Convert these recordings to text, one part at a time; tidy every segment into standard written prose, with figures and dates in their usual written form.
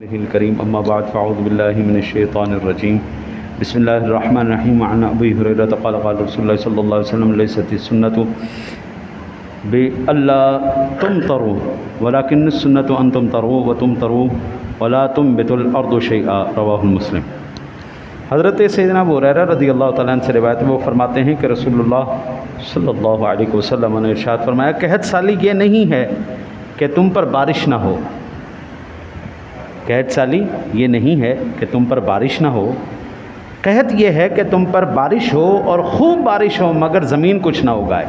الكريم اما بعد فاعوذ بالله من الشيطان الرجيم بسم الله الرحمن الرحيم عن ابي هريره قال قال رسول الله صلى الله عليه وسلم ليست السنة بألا تمطروا ولكن السنة ان تمطروا وتمطروا ولا تنبت الارض شيئا رواه مسلم۔ حضرت سیدنا ابو ہریرہ رضی اللہ تعالیٰ عنہ سے روایت ہے، وہ فرماتے ہیں کہ رسول اللہ صلی اللہ علیہ وسلم نے ارشاد فرمایا، قحط سالی یہ نہیں ہے کہ تم پر بارش نہ ہو، قحط سالی یہ نہیں ہے کہ تم پر بارش نہ ہو، قحط یہ ہے کہ تم پر بارش ہو اور خوب بارش ہو مگر زمین کچھ نہ اگائے۔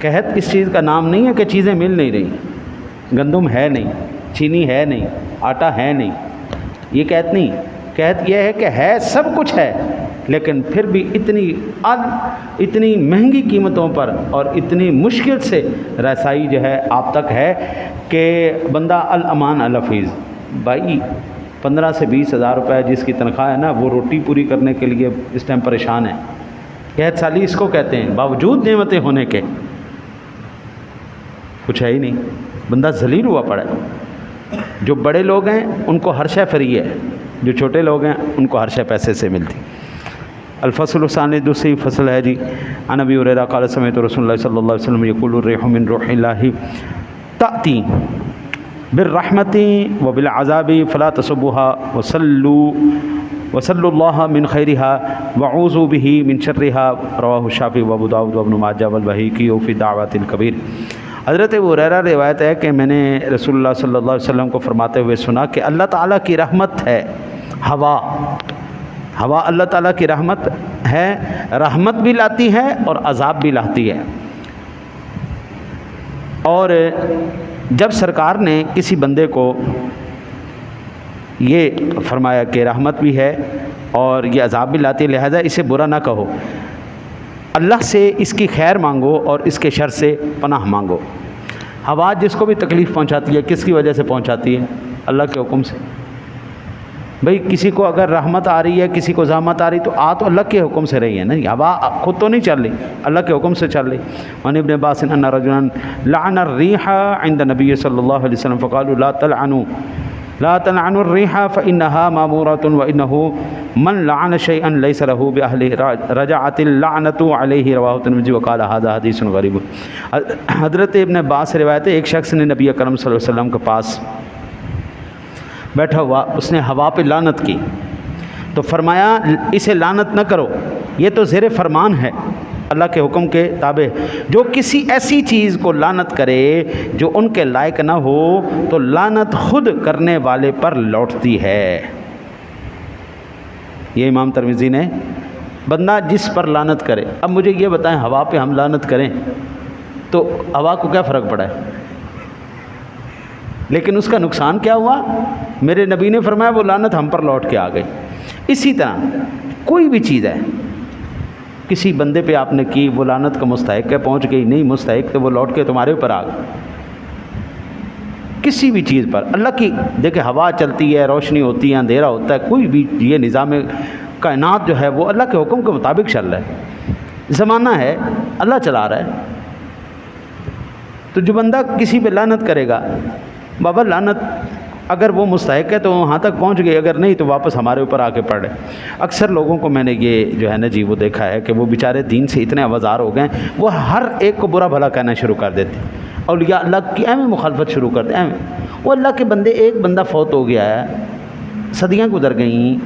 قحط اس چیز کا نام نہیں ہے کہ چیزیں مل نہیں رہی، گندم ہے نہیں، چینی ہے نہیں، آٹا ہے نہیں، یہ قحط نہیں۔ قحط یہ ہے کہ ہے سب کچھ ہے لیکن پھر بھی اتنی مہنگی قیمتوں پر اور اتنی مشکل سے رسائی جو ہے آپ تک ہے کہ بندہ الامان الحفیظ، بھائی 15 سے 20 ہزار روپے جس کی تنخواہ ہے نا، وہ روٹی پوری کرنے کے لیے اس ٹائم پریشان ہے۔ قحط سالی اس کو کہتے ہیں، باوجود نعمتیں ہونے کے کچھ ہے ہی نہیں، بندہ ذلیل ہوا پڑا ہے۔ جو بڑے لوگ ہیں ان کو ہر شے فری ہے، جو چھوٹے لوگ ہیں ان کو ہر شے پیسے سے ملتی۔ الفصل الثانی، دوسری فصل ہے جی، عن ابی ہریرہ قال سمعت رسول اللہ صلی اللہ علیہ وسلم یقول الریح من روح اللہ تأتی بالرحمت وبالعذاب فلا تصبوها وصلوا اللہ من خیرها وعوذوا به من شرها رواہ الشافعی وابو داؤد وابن ماجہ والبہقی فی دعوۃ الکبیر۔ حضرت ابو ہریرہ روایت ہے کہ میں نے رسول اللہ صلی اللہ علیہ وسلم کو فرماتے ہوئے سنا کہ اللہ تعالیٰ کی رحمت ہے ہوا اللہ تعالیٰ کی رحمت ہے، رحمت بھی لاتی ہے اور عذاب بھی لاتی ہے۔ اور جب سرکار نے کسی بندے کو یہ فرمایا کہ رحمت بھی ہے اور یہ عذاب بھی لاتی ہے، لہذا اسے برا نہ کہو، اللہ سے اس کی خیر مانگو اور اس کے شر سے پناہ مانگو۔ ہوا جس کو بھی تکلیف پہنچاتی ہے کس کی وجہ سے پہنچاتی ہے؟ اللہ کے حکم سے۔ بھئی کسی کو اگر رحمت آ رہی ہے، کسی کو زحمت آ رہی تو اللہ کے حکم سے رہی ہے نا، ہوا خود تو نہیں چل رہی، اللہ کے حکم سے چل رہی۔ وعن ابن عباس ان رجلا لعن الريح عند النبي صلی اللہ علیہ وسلم فقالوا لا تلعنوا الريح فإنها مامورة وإنه من لعن شيئا ليس له بأهله رجعت اللعنة عليه رواه الترمذی وقال هذا حدیث غریب۔ حضرت ابن عباس سے روایت ہے، ایک شخص نے نبی اکرم صلی اللہ علیہ وسلم کے پاس بیٹھا ہوا، اس نے ہوا پہ لعنت کی تو فرمایا اسے لعنت نہ کرو، یہ تو زیر فرمان ہے، اللہ کے حکم کے تابع۔ جو کسی ایسی چیز کو لعنت کرے جو ان کے لائق نہ ہو تو لعنت خود کرنے والے پر لوٹتی ہے۔ یہ امام ترمذی نے، بندہ جس پر لعنت کرے۔ اب مجھے یہ بتائیں، ہوا پہ ہم لعنت کریں تو ہوا کو کیا فرق پڑا ہے؟ لیکن اس کا نقصان کیا ہوا؟ میرے نبی نے فرمایا وہ لعنت ہم پر لوٹ کے آ گئی۔ اسی طرح کوئی بھی چیز ہے، کسی بندے پہ آپ نے کی، وہ لعنت کا مستحق ہے، پہنچ گئی، نہیں مستحق تو وہ لوٹ کے تمہارے اوپر آ گئی۔ کسی بھی چیز پر اللہ کی، دیکھیں ہوا چلتی ہے، روشنی ہوتی ہے، اندھیرا ہوتا ہے، کوئی بھی یہ نظام کائنات جو ہے وہ اللہ کے حکم کے مطابق چل رہا ہے۔ زمانہ ہے، اللہ چلا رہا ہے۔ تو جو بندہ کسی پہ لعنت کرے گا، بابا لعنت اگر وہ مستحق ہے تو وہاں تک پہنچ گئی، اگر نہیں تو واپس ہمارے اوپر آ کے پڑ رہے۔ اکثر لوگوں کو میں نے یہ جو ہے نا جی وہ دیکھا ہے کہ وہ بیچارے دین سے اتنے آوازار ہو گئے، وہ ہر ایک کو برا بھلا کہنا شروع کر دیتے، اولیاء اللہ کی ایویں مخالفت شروع کر دیں۔ وہ اللہ کے بندے، ایک بندہ فوت ہو گیا ہے، صدیاں گزر گئیں،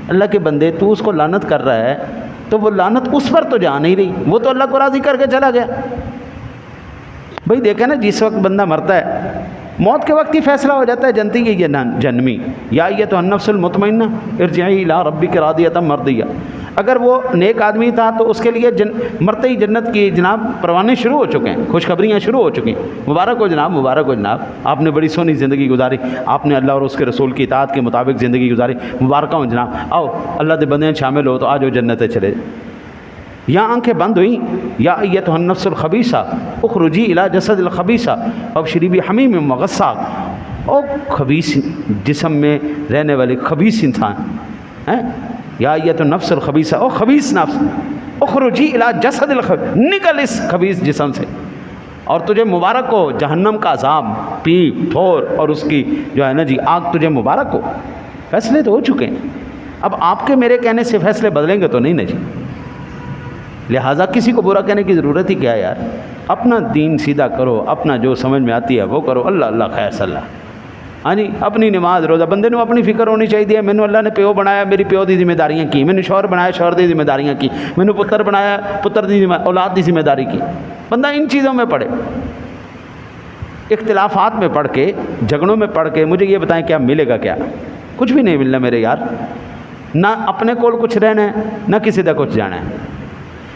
اللہ کے بندے تو اس کو لعنت کر رہا ہے تو وہ لعنت اس پر تو جا نہیں رہی، وہ تو اللہ کو راضی کر کے چلا گیا۔ بھئی دیکھیں نا، جس وقت بندہ مرتا ہے، موت کے وقت ہی فیصلہ ہو جاتا ہے جنتی کی یہ جنمی، یا ایتھا النفس المطمئنہ ارجعی الی ربک راضیۃ مرضیہ۔ اگر وہ نیک آدمی تھا تو اس کے لیے مرتے ہی جنت کی جناب پروانے شروع ہو چکے ہیں، خوشخبریاں شروع ہو چکی ہیں۔ مبارک ہو جناب، مبارک ہو جناب، آپ نے بڑی سونی زندگی گزاری، آپ نے اللہ اور اس کے رسول کی اطاعت کے مطابق زندگی گزاری، مبارک ہو جناب، آؤ اللہ کے بندے شامل ہو تو آ جاؤ جنت چلے۔ یا آنکھیں بند ہوئیں، یا ایتھا النفس الخبیثہ اخرجی الی جسد الخبیثہ وابشری بحمیم وغساق۔ او خبیث جسم میں رہنے والے خبیث انسان ہیں، یا ایتھا النفس الخبیثہ، او خبیث نفس اخرجی الی جسد الخبیث، نکل اس خبیث جسم سے اور تجھے مبارک ہو جہنم کا عذاب۔ پی پھور اور اس کی جو ہے نا جی آگ تجھے مبارک ہو. فیصلے تو ہو چکے ہیں. اب آپ کے میرے کہنے سے فیصلے بدلیں گے تو نہیں نا جی. لہٰذا کسی کو برا کہنے کی ضرورت ہی کیا ہے یار. اپنا دین سیدھا کرو, اپنا جو سمجھ میں آتی ہے وہ کرو. اللہ اللہ خیر صلی اللہ. ہاں جی, اپنی نماز روزہ بندے نو اپنی فکر ہونی چاہیے. مینوں اللہ نے پیو بنایا, میری پیو دی ذمہ داریاں کی. مینوں شوہر بنایا, شوہر دی ذمہ داریاں کی. مینوں پتر بنایا, پتر دی اولاد دی ذمہ داری کی. بندہ ان چیزوں میں پڑے. اختلافات میں پڑھ کے, جھگڑوں میں پڑھ کے مجھے یہ بتائیں کیا ملے گا؟ کیا کچھ بھی نہیں ملنا میرے یار. نہ اپنے کول کچھ رہنا ہے, نہ کسی کا کچھ جانا ہے.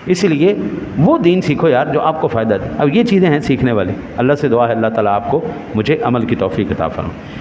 اس لیے وہ دین سیکھو یار جو آپ کو فائدہ دے. اب یہ چیزیں ہیں سیکھنے والی. اللہ سے دعا ہے اللہ تعالیٰ آپ کو مجھے عمل کی توفیق عطا فرمائے.